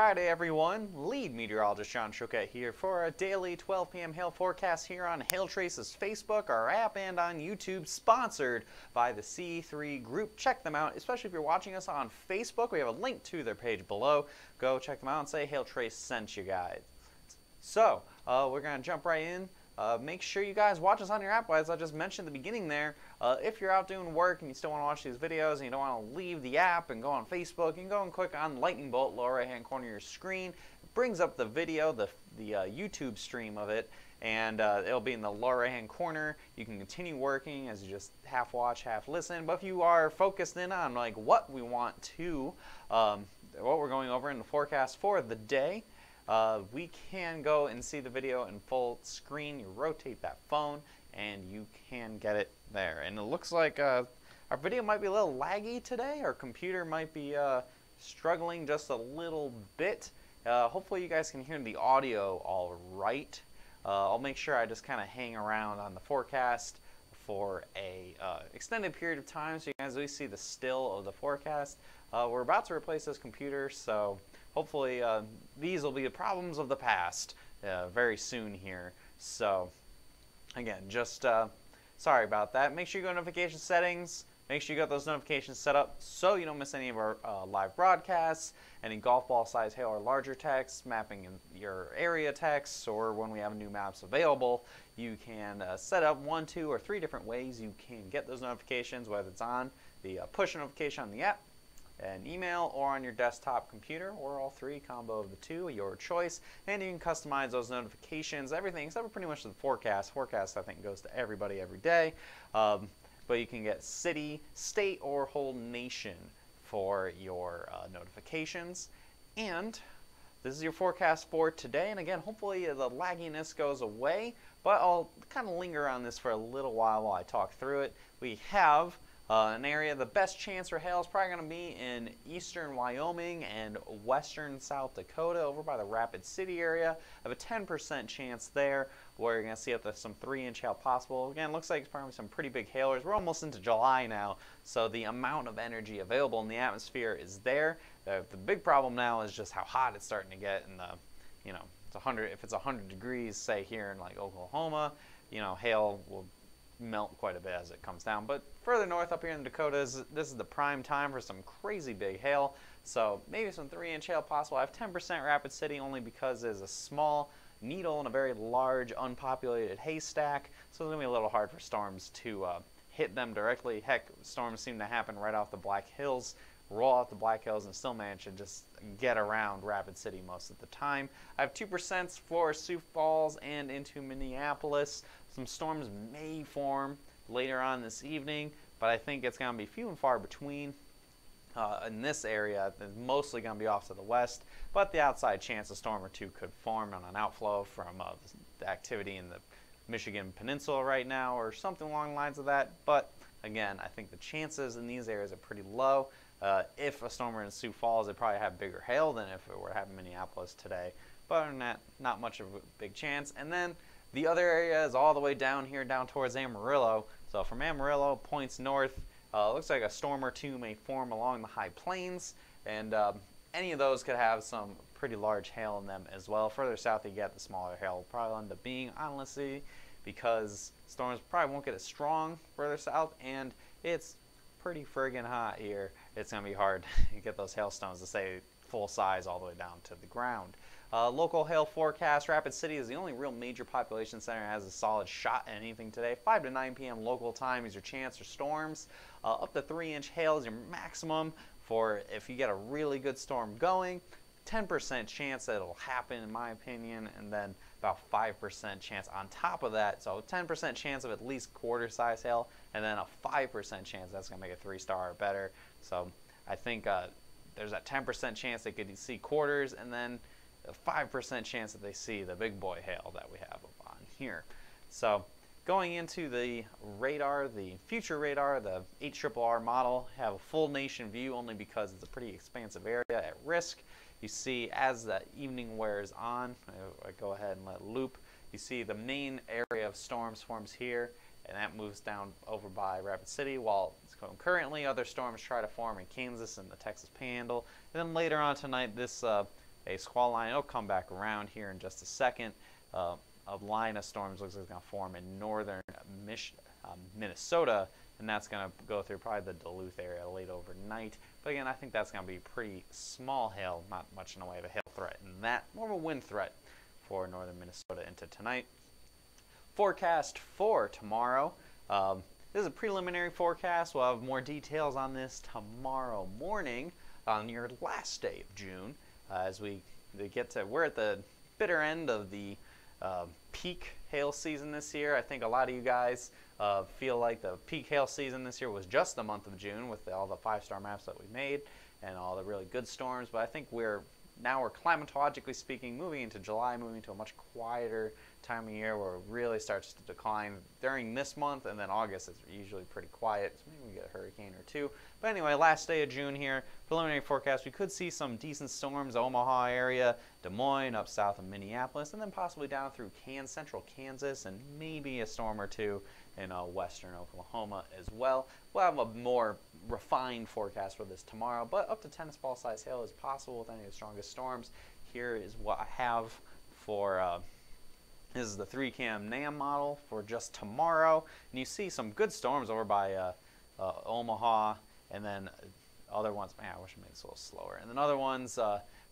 Friday, everyone. Lead meteorologist John Choquette here for a daily 12 p.m. hail forecast here on Hail Trace's Facebook, our app, and on YouTube, sponsored by the C3 Group. Check them out, especially if you're watching us on Facebook. We have a link to their page below. Go check them out and say Hail Trace sent you guys. So, we're going to jump right in. Make sure you guys watch us on your app, as I just mentioned at the beginning there. If you're out doing work and you still want to watch these videos and you don't want to leave the app and go on Facebook, you can go and click on lightning bolt, lower right hand corner of your screen. It brings up the video, the YouTube stream of it, and it'll be in the lower right hand corner. You can continue working as you just half watch, half listen. But if you are focused in on like what we want to, what we're going over in the forecast for the day, we can go and see the video in full screen. You rotate that phone and you can get it there. And it looks like our video might be a little laggy today. Our computer might be struggling just a little bit. Hopefully you guys can hear the audio all right. I'll make sure I just kind of hang around on the forecast for a extended period of time so you guys always see the still of the forecast. We're about to replace this computer, so hopefully these will be the problems of the past very soon here. So again, just sorry about that. Make sure you go to notification settings. Make sure you got those notifications set up so you don't miss any of our live broadcasts, any golf ball size hail or larger texts, mapping in your area texts, or when we have new maps available. You can set up 1, 2, or 3 different ways you can get those notifications, whether it's on the push notification on the app, an email, or on your desktop computer, or all 3, combo of the 2, your choice. And you can customize those notifications, everything except for pretty much the forecast. Forecast I think goes to everybody every day. But you can get city, state, or whole nation for your notifications. And this is your forecast for today. And again, hopefully the lagginess goes away, but I'll kind of linger on this for a little while I talk through it. We have an area, the best chance for hail is probably going to be in eastern Wyoming and western South Dakota over by the Rapid City area. I have a 10% chance there where you're going to see up to some 3-inch hail possible. Again, looks like it's probably some pretty big hailers. We're almost into July now, so the amount of energy available in the atmosphere is there. The big problem now is just how hot it's starting to get in the, it's 100, if it's 100 degrees, say here in like Oklahoma, hail will melt quite a bit as it comes down. But further north up here in the Dakotas, this is the prime time for some crazy big hail. So maybe some 3-inch hail possible. I have 10% Rapid City only because there's a small needle in a very large unpopulated haystack. So it's going to be a little hard for storms to hit them directly. Heck, storms seem to happen right off the Black Hills, roll off the Black Hills, and still manage to just get around Rapid City most of the time. I have 2% for Sioux Falls and into Minneapolis. Some storms may form later on this evening, but I think it's going to be few and far between in this area. It's mostly going to be off to the west, but the outside chance a storm or two could form on an outflow from the activity in the Michigan Peninsula right now or something along the lines of that. But again, I think the chances in these areas are pretty low. If a storm were in Sioux Falls, it'd probably have bigger hail than if it were to happen in Minneapolis today. But other than that, not much of a big chance. And then the other area is all the way down here, down towards Amarillo. So from Amarillo, points north, looks like a storm or two may form along the high plains. And any of those could have some pretty large hail in them as well. Further south you get, the smaller hail will probably end up being, honestly, because storms probably won't get as strong further south, and it's pretty friggin' hot here. It's going to be hard to get those hailstones to stay full size all the way down to the ground. Local hail forecast, Rapid City is the only real major population center that has a solid shot at anything today. 5 to 9 p.m. local time is your chance for storms. Up to 3-inch hail is your maximum for if you get a really good storm going. 10% chance that it'll happen, in my opinion, and then about 5% chance on top of that. So 10% chance of at least quarter-size hail, and then a 5% chance that's going to make a 3-star or better. So I think there's that 10% chance they could see quarters, and then a 5% chance that they see the big boy hail that we have up on here. So going into the radar, the future radar, the HRRR model, have a full nation view only because it's a pretty expansive area at risk. You see as the evening wears on, I go ahead and let loop, you see the main area of storms forms here, and that moves down over by Rapid City, while currently other storms try to form in Kansas and the Texas Panhandle. And then later on tonight, this a squall line. It'll come back around here in just a second. A line of storms looks like it's going to form in northern Minnesota, and that's going to go through probably the Duluth area late overnight. But again, I think that's going to be pretty small hail, not much in the way of a hail threat, and that more of a wind threat for northern Minnesota into tonight. Forecast for tomorrow. This is a preliminary forecast. We'll have more details on this tomorrow morning on your last day of June. As we're at the bitter end of the peak hail season this year. I think a lot of you guys feel like the peak hail season this year was just the month of June with all the 5-star maps that we made and all the really good storms. But I think we're climatologically speaking moving into July, moving to a much quieter time of year where it really starts to decline during this month, and then August is usually pretty quiet, so maybe we get a hurricane or two. But anyway, last day of June here, preliminary forecast, we could see some decent storms, Omaha area, Des Moines, up south of Minneapolis, and then possibly down through central Kansas, and maybe a storm or two in western Oklahoma as well. We'll have a more refined forecast for this tomorrow, but up to tennis ball size hail is possible with any of the strongest storms. Here is what I have for this is the 3-cam NAM model for just tomorrow, and you see some good storms over by Omaha, and then other ones, man, I wish I made this a little slower, and then other ones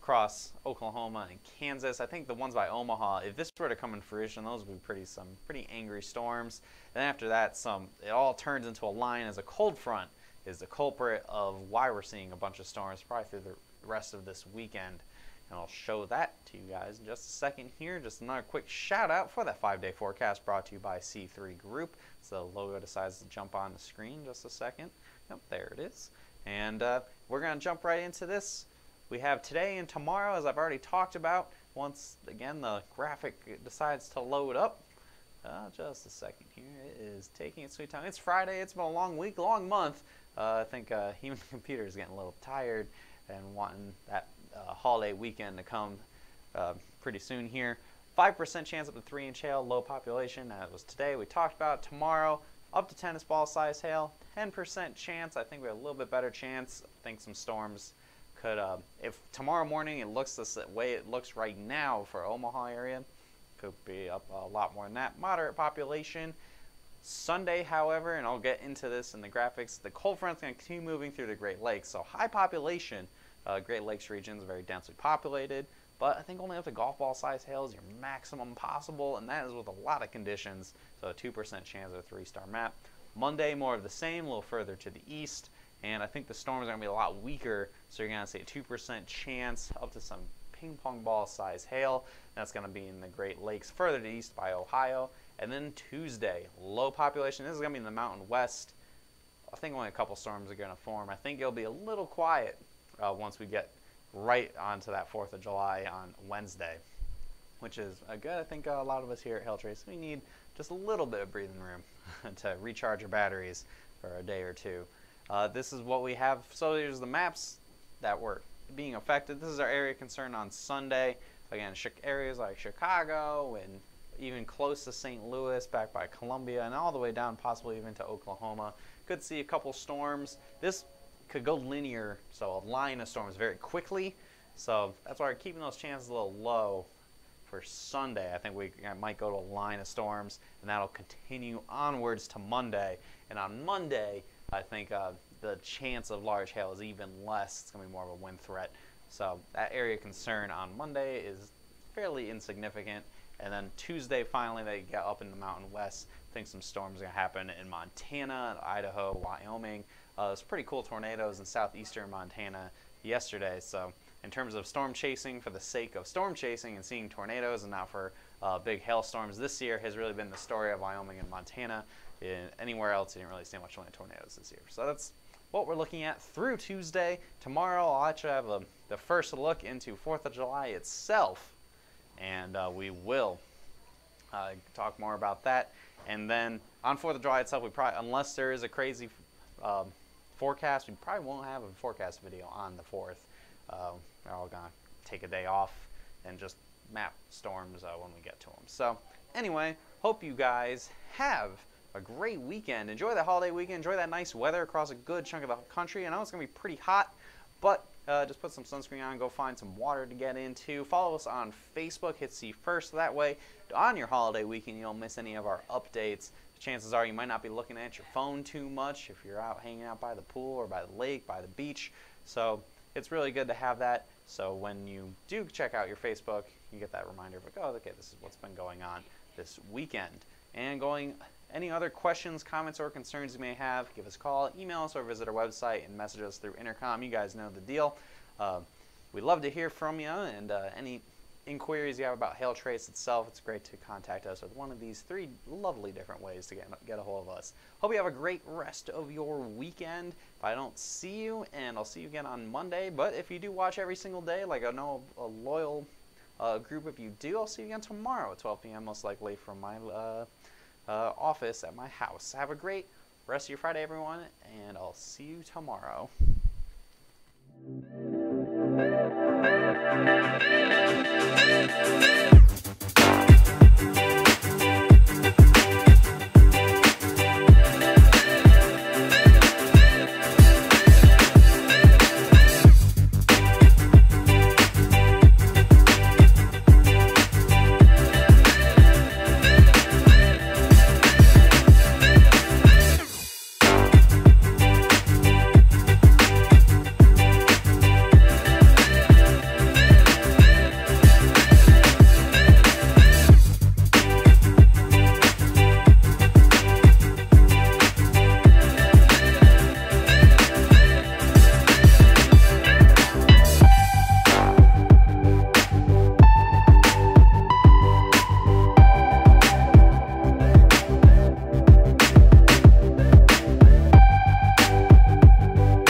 across Oklahoma and Kansas. I think the ones by Omaha, if this were to come in fruition, those would be some pretty angry storms. And after that, it all turns into a line as a cold front is the culprit of why we're seeing a bunch of storms probably through the rest of this weekend. And I'll show that to you guys in just a second here. Just another quick shout out for that 5-day forecast brought to you by C3 Group. So the logo decides to jump on the screen just a second. Yep, there it is. And we're going to jump right into this. We have today and tomorrow, as I've already talked about. Once again, the graphic decides to load up. Just a second here. It is taking its sweet time. It's Friday. It's been a long week, long month. I think even the computer is getting a little tired and wanting that holiday weekend to come pretty soon here. 5% chance up to 3-inch hail, low population. That was today. We talked about tomorrow. Up to tennis ball size hail, 10% chance. I think we have a little bit better chance. I think some storms could, if tomorrow morning it looks the way it looks right now for Omaha area, could be up a lot more than that. Moderate population. Sunday, however, and I'll get into this in the graphics, the cold front's going to continue moving through the Great Lakes. So high population, Great Lakes region is very densely populated, but I think only up to golf ball size hail is your maximum possible, and that is with a lot of conditions. So a 2% chance of a 3-star map. Monday, more of the same, a little further to the east, and I think the storms are going to be a lot weaker, so you're going to see a 2% chance up to some ping pong ball size hail. That's going to be in the Great Lakes further to the east by Ohio. And then Tuesday, low population. This is going to be in the Mountain West. I think only a couple storms are going to form. I think it'll be a little quiet once we get right onto that 4th of July on Wednesday, which is good. I think a lot of us here at Hail Trace, we need just a little bit of breathing room to recharge our batteries for a day or two. This is what we have. So here's the maps that were being affected. This is our area of concern on Sunday. Again, areas like Chicago and even close to St. Louis, back by Columbia, and all the way down possibly even to Oklahoma. Could see a couple storms. This could go linear, so a line of storms very quickly. So that's why we're keeping those chances a little low for Sunday. I think we might go to a line of storms, and that'll continue onwards to Monday. And on Monday, I think the chance of large hail is even less. It's going to be more of a wind threat. So that area of concern on Monday is fairly insignificant. And then Tuesday, finally, they get up in the Mountain West. I think some storms are going to happen in Montana, Idaho, Wyoming. There's pretty cool tornadoes in southeastern Montana yesterday. So in terms of storm chasing for the sake of storm chasing and seeing tornadoes and not for big hailstorms, this year has really been the story of Wyoming and Montana. Anywhere else, you didn't really see much tornadoes this year. So that's what we're looking at through Tuesday. Tomorrow, I'll actually have the first look into 4th of July itself, and we will talk more about that. And then on 4th of July itself, we probably, unless there is a crazy forecast, we probably won't have a forecast video on the 4th. We're all going to take a day off and just map storms when we get to them. So anyway, hope you guys have a great weekend. Enjoy the holiday weekend. Enjoy that nice weather across a good chunk of the country. I know it's going to be pretty hot, but just put some sunscreen on, go find some water to get into. Follow us on Facebook, hit see first. That way, on your holiday weekend, you don't miss any of our updates. Chances are you might not be looking at your phone too much if you're out hanging out by the pool or by the lake, by the beach. So it's really good to have that. So when you do check out your Facebook, you get that reminder of like, oh, okay, this is what's been going on this weekend. And any other questions, comments, or concerns you may have, give us a call, email us, or visit our website and message us through Intercom. You guys know the deal. We'd love to hear from you, and any inquiries you have about Hailtrace itself, it's great to contact us with one of these 3 lovely different ways to get a hold of us. Hope you have a great rest of your weekend. If I don't see you, and I'll see you again on Monday, but if you do watch every single day, like I know a loyal group of you do, I'll see you again tomorrow at 12 p.m. most likely from my office at my house. Have a great rest of your Friday, everyone, and I'll see you tomorrow.